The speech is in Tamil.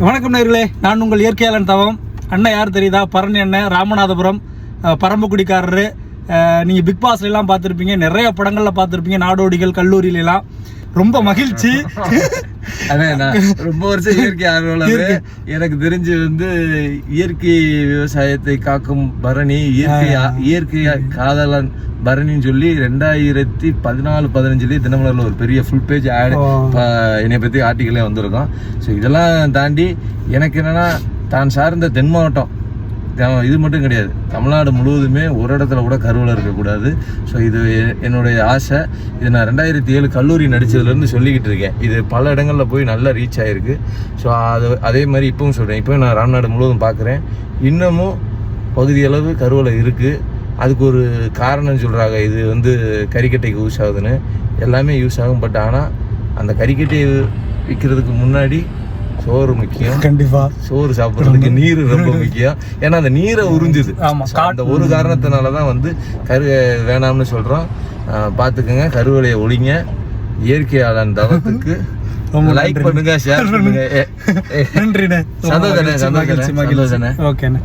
வணக்கம் நேயர்களே, நான் உங்கள் இயற்கையாளன் தவம். அண்ணன் யார் தெரியுதா? பரணி அண்ணன், ராமநாதபுரம் பரம்பக்குடிக்காரரு. நீங்கள் பிக் பாஸ்லாம் பார்த்துருப்பீங்க, நிறைய படங்களில் பார்த்துருப்பீங்க, நாடோடிகள் கல்லூரியிலாம். ரொம்ப மகிழ்ச்சி. அதான் ரொம்ப வருஷம் இயற்கை ஆர்வலர். எனக்கு தெரிஞ்சு இயற்கை விவசாயத்தை காக்கும் பரணி, இயற்கை காதலன் பரணின்னு சொல்லி 2014-15 தினமலர்ல ஒரு பெரிய ஃபுல் பேஜ் ஆட் என்னை பற்றி ஆர்டிக்கலே வந்திருக்கோம். ஸோ இதெல்லாம் தாண்டி எனக்கு என்னன்னா, தான் சார்ந்த தென் மாவட்டம் இது மட்டும் கிடையாது, தமிழ்நாடு முழுவதுமே ஒரு இடத்துல கூட கருவில் இருக்கக்கூடாது. ஸோ இது என்னுடைய ஆசை. இது நான் 2007 கல்லூரி நடித்ததுலேருந்து சொல்லிக்கிட்டு இருக்கேன். இது பல இடங்களில் போய் நல்லா ரீச் ஆகிருக்கு. ஸோ அதே மாதிரி இப்பவும் சொல்கிறேன். இப்போ நான் ராம்நாடு முழுவதும் பார்க்குறேன், இன்னமும் பகுதியளவு கருவில் இருக்குது. அதுக்கு ஒரு காரணம் சொல்கிறாங்க, இது கறிக்கட்டைக்கு யூஸ் ஆகுதுன்னு. எல்லாமே யூஸ் ஆகும். பட் ஆனால் அந்த கறிக்கட்டையை விற்கிறதுக்கு முன்னாடி சோறு முக்கியம். கண்டிப்பா சோறு சாப்பிட்றதுக்கு நீர் ரொம்ப முக்கியம். ஏன்னா அந்த நீரை உறிஞ்சுது. அந்த ஒரு காரணத்தினாலதான் கரு வேணாம்னு சொல்றோம். பாத்துக்கோங்க, கருவலையை ஒழிங்க. இயற்கையாளன் தவத்துக்கு லைக் பண்ணுங்க, ஷேர் பண்ணுங்க. நன்றி. சந்தோஷம். ஓகேண்ணே.